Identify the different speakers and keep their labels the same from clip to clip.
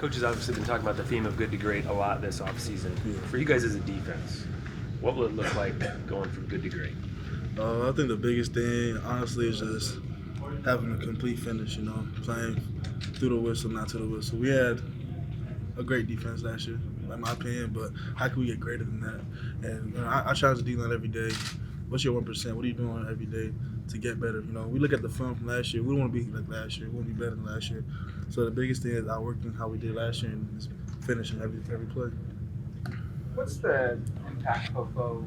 Speaker 1: Coach has obviously been talking about the theme of good to great a lot this offseason.
Speaker 2: Yeah.
Speaker 1: For you guys as a defense, what will it look like going from good to great?
Speaker 2: I think the biggest thing, honestly, is just having a complete finish, playing through the whistle, not to the whistle. We had a great defense last year, in my opinion, but how can we get greater than that? And I challenge the D-line every day. What's your 1%? What are you doing every day to get better? We look at the film from last year. We don't want to be like last year. We want to be better than last year. So the biggest thing is outworking how we did last year and just finishing every play.
Speaker 3: What's the impact Popo's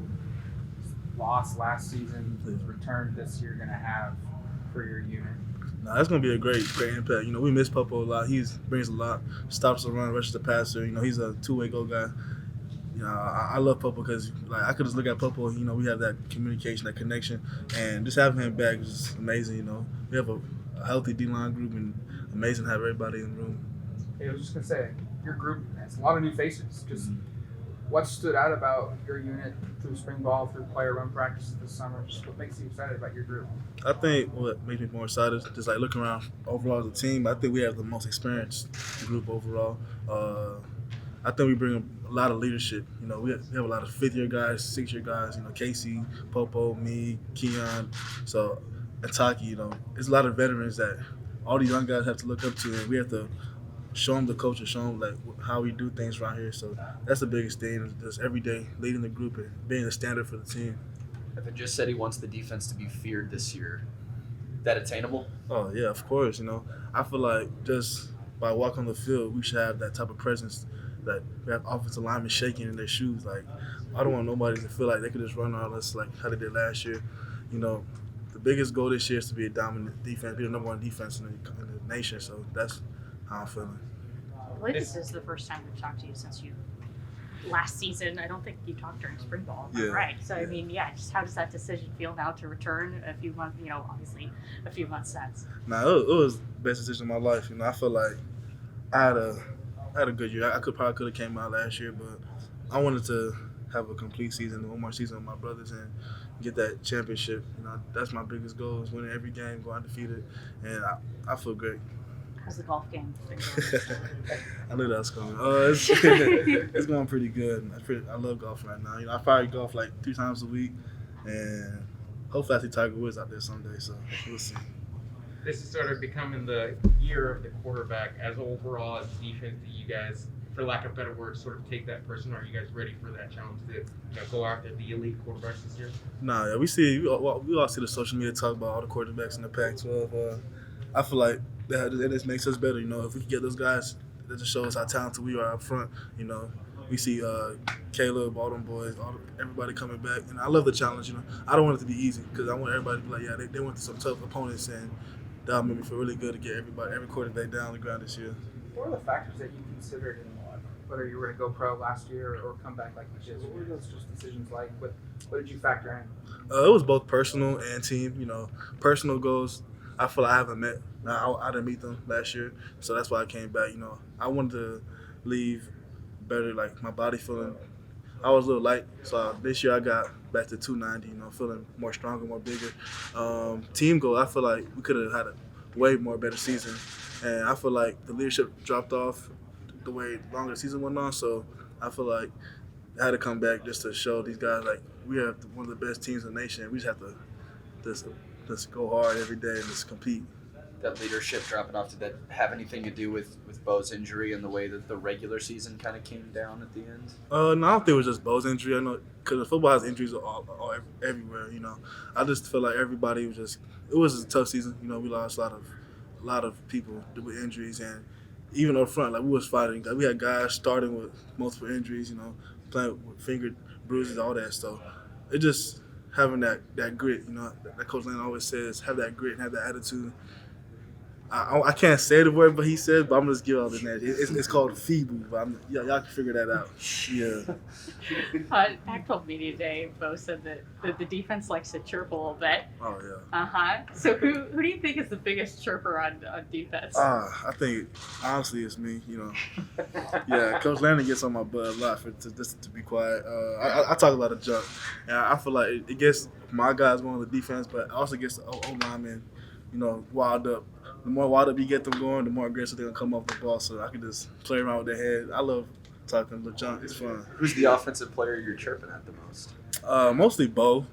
Speaker 3: loss last season, his return this year, going to have for your unit?
Speaker 2: That's going to be a great impact. We miss Popo a lot. He brings a lot, stops the run, rushes the passer. He's a two-way go guy. I love Popo because I could just look at Popo. We have that communication, that connection, and just having him back is amazing. We have a healthy D-line group, and amazing to have everybody in the room.
Speaker 3: I was just going to say, your group has a lot of new faces. Just what stood out about your unit through spring ball, through player run practices this summer? Just what makes you excited about your group?
Speaker 2: I think what makes me more excited, just looking around overall as a team, I think we have the most experienced group overall. I think we bring a lot of leadership. We have a lot of fifth-year guys, sixth-year guys. Casey, Popo, me, Keon, and Taki. There's a lot of veterans that all the young guys have to look up to, and we have to show them the culture, show them how we do things around here. So that's the biggest thing, just every day leading the group and being a standard for the team.
Speaker 4: Evan just said he wants the defense to be feared this year. That attainable?
Speaker 2: Oh, yeah, of course. I feel like just by walking on the field, we should have that type of presence that we have offensive linemen shaking in their shoes. I don't want nobody to feel like they could just run on us like how they did last year. The biggest goal this year is to be a dominant defense, be the number one defense in the nation. So that's how I'm feeling.
Speaker 5: I believe this is the first time we've talked to you since last season. I don't think you talked during spring ball,
Speaker 2: Yeah.
Speaker 5: right? So, just how does that decision feel now to return a few months, obviously a few months since?
Speaker 2: It was the best decision of my life. I feel like I had a good year. I could have came out last year, but I wanted to have a complete season, one more season with my brothers and get that championship. That's my biggest goal, is winning every game, go undefeated, and I feel great.
Speaker 5: How's the golf game been going?
Speaker 2: I knew that was coming. It's going pretty good. I love golf right now. I probably golf 3 times a week, and hopefully I see Tiger Woods out there someday. So we'll see.
Speaker 6: This is sort of becoming the year of the quarterback. As overall as defense, do you guys, for lack of better words, sort of take that person? Are you guys ready for that challenge to go after the elite quarterbacks this year?
Speaker 2: We all see the social media talk about all the quarterbacks in the Pac-12. I feel like that just makes us better. If we can get those guys, that just shows how talented we are up front. We see Caleb, all them boys, everybody coming back, and I love the challenge. I don't want it to be easy because I want everybody to be like, they went to some tough opponents, and that'll make me feel really good to get every quarterback down on the ground this year.
Speaker 3: What are the factors that you considered in whether you were going to go pro last year or come back like you did? What were those just decisions like? What did you factor in?
Speaker 2: It was both personal and team. Personal goals, I feel like I haven't met. I didn't meet them last year, so that's why I came back. I wanted to leave better, my body feeling. I was a little light, so this year I got back to 290. Feeling more stronger, more bigger. Team goal, I feel like we could have had a way more better season, and I feel like the leadership dropped off the way longer the season went on. So I feel like I had to come back just to show these guys we have one of the best teams in the nation. We just have to just go hard every day and just compete.
Speaker 4: That leadership dropping off, did that have anything to do with Bo's injury and the way that the regular season kind of came down at the end?
Speaker 2: No, I don't think it was just Bo's injury. I know because football has injuries everywhere. I just feel like everybody was it was a tough season. We lost a lot of people with injuries, and even up front, we was fighting. We had guys starting with multiple injuries. Playing with finger bruises, all that stuff. It just having that grit. That Coach Lane always says, have that grit and have that attitude. I can't say the word, but he says, but I'm just give out the name. It's called feeble, but y'all can figure that out. Yeah.
Speaker 5: Pac-12 Media Day, Bo said that the defense likes to chirp a little bit.
Speaker 2: Oh yeah.
Speaker 5: So who do you think is the biggest chirper on defense?
Speaker 2: I think honestly it's me. Yeah, Coach Landon gets on my butt a lot to be quiet. I talk a lot of junk, and I feel like it gets my guys going on the defense, but it also gets the O linemen, wild up. the more wild up you get them going, the more aggressive they're gonna come off the ball. So I can just play around with their head. I love talking with junk. It's fun.
Speaker 4: Who's the offensive player you're chirping at the most?
Speaker 2: Mostly Bo.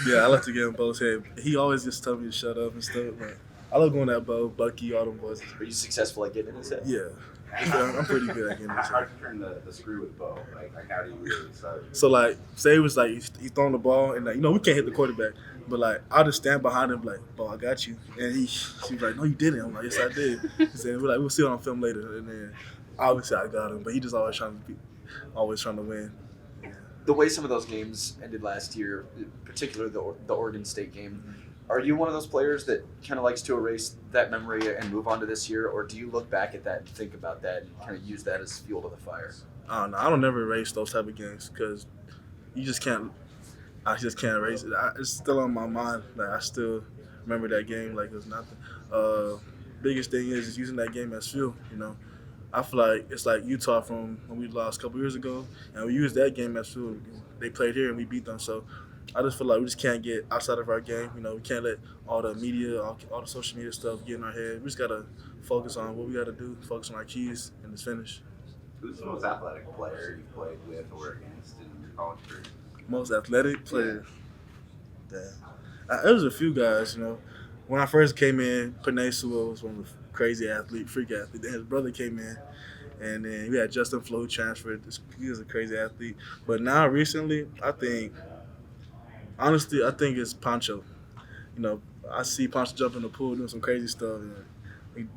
Speaker 2: Yeah, I like to get in Bo's head. He always just tell me to shut up and stuff. But I love going at Bo, Bucky, all them boys.
Speaker 4: Are you successful at getting in his head?
Speaker 2: Yeah. I'm pretty good at getting this.
Speaker 7: Hard to turn the screw with Bo. Like how do you really start?
Speaker 2: So like, say it was like he's throwing the ball and like we can't hit the quarterback, but like I'll just stand behind him like, Bo, I got you, and he's like, no, you didn't. I'm like, yes, I did. He said, we'll see it on film later, and then obviously I got him, but he just always trying to win.
Speaker 4: The way some of those games ended last year, particularly the Oregon State game, are you one of those players that kind of likes to erase that memory and move on to this year, or do you look back at that and think about that and kind of use that as fuel to the fire?
Speaker 2: I don't know. I don't never erase those type of games because you just can't. I just can't erase it. It's still on my mind. Like I still remember that game like it was nothing. Biggest thing is using that game as fuel. I feel like it's like Utah from when we lost a couple years ago, and we used that game as fuel. They played here and we beat them. So I just feel like we just can't get outside of our game. We can't let all the media, all the social media stuff get in our head. We just gotta focus on what we gotta do, focus on our keys, and just finish.
Speaker 7: Who's the most athletic player you played with or against in your college career?
Speaker 2: Most athletic player. Damn. There was a few guys. When I first came in, Panay Sewell was one of the freak athlete. Then his brother came in, and then we had Justin Flo who transferred. He was a crazy athlete. But now recently, I think it's Pancho. I see Pancho jump in the pool doing some crazy stuff.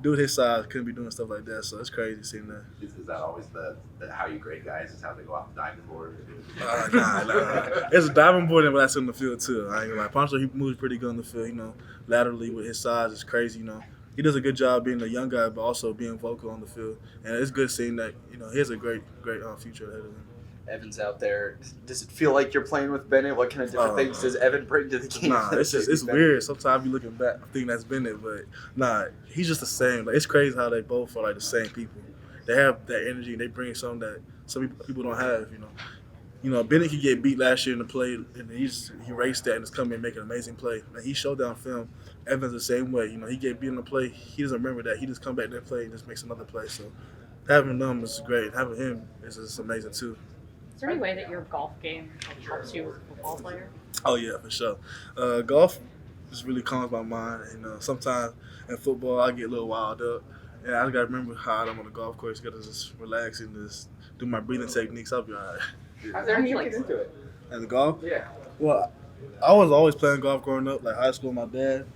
Speaker 2: Dude his size couldn't be doing stuff like that, so it's crazy seeing that.
Speaker 7: Is that always the how you grade guys? Is how they go off the diving board?
Speaker 2: Nah. It's a diving board, but that's in the field too. I ain't gonna lie. Pancho, he moves pretty good in the field. Laterally with his size is crazy. He does a good job being a young guy, but also being vocal on the field. And it's good seeing that. He has a great future ahead of him.
Speaker 4: Evan's out there. Does it feel like you're playing with Bennett? What kind of different things does Evan bring to the game?
Speaker 2: Nah, it's weird. Sometimes you looking back, I think that's Bennett, but nah, he's just the same. Like it's crazy how they both are like the same people. They have that energy. And they bring something that some people don't have. Bennett could get beat last year in the play, and he raced that and just come in and make an amazing play. And he showed down film. Evan's the same way. He get beat in the play. He doesn't remember that. He just come back there and play and just makes another play. So having them is great. Having him is just amazing too.
Speaker 5: Is there any way that your golf game helps you as a football player?
Speaker 2: Oh yeah, for sure. Golf just really calms my mind. Sometimes in football I get a little wild up, and I gotta remember how I'm on the golf course. Gotta just relax and just do my breathing techniques. I'll be alright.
Speaker 3: How did you get into it?
Speaker 2: And the golf?
Speaker 3: Yeah.
Speaker 2: Well, I was always playing golf growing up, like high school with my dad.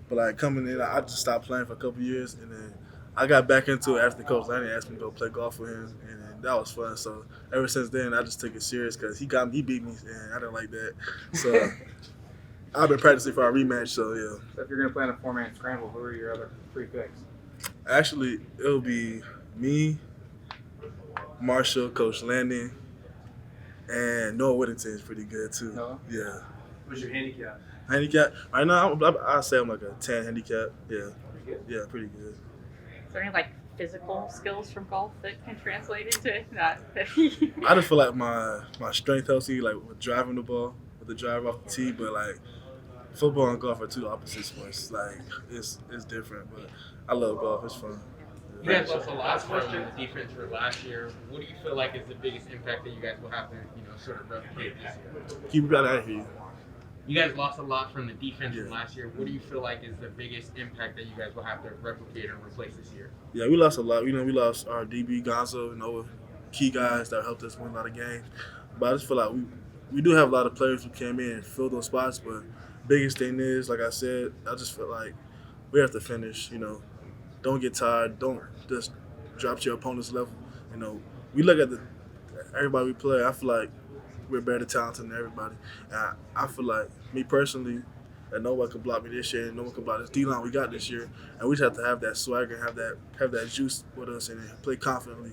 Speaker 2: But like coming in, I just stopped playing for a couple years, and then I got back into it after Coach Lanning asked me to go play golf with him, and then that was fun. So ever since then, I just took it serious because he beat me, and I didn't like that. So I've been practicing for our rematch. So yeah.
Speaker 3: So if you're gonna play in a 4-man scramble, who are your other 3 picks?
Speaker 2: Actually, it'll be me, Marshall, Coach Lanning, and Noah Whittington is pretty good too.
Speaker 3: Noah?
Speaker 2: Yeah.
Speaker 1: What's your handicap?
Speaker 2: Handicap? Right now, I'd say I'm like a 10 handicap. Yeah.
Speaker 3: Pretty good.
Speaker 2: Yeah, pretty good.
Speaker 5: Is there any physical skills from golf that can translate into that?
Speaker 2: I just feel like my strength helps me with driving the ball, with the drive off the tee, but football and golf are two opposite sports. It's different, but I love golf. It's fun.
Speaker 6: You guys lost a lot from the defense for last year. What do you feel like is the biggest impact that you guys will have to, sort of replicate this year?
Speaker 2: Keep it right out here.
Speaker 6: You guys lost a lot from the defense from last year. What do you feel like is the biggest impact that you guys will have to replicate and replace this year?
Speaker 2: Yeah, we lost a lot. We lost our DB Gonzo, key guys that helped us win a lot of games. But I just feel like we do have a lot of players who came in and filled those spots. But biggest thing is, like I said, I just feel like we have to finish. Don't get tired. Don't just drop to your opponent's level. We look at everybody we play. I feel like we're better talented than everybody. And I feel like, me personally, that no one can block me this year and no one can block this D-line we got this year. And we just have to have that swagger and have that juice with us and play confidently.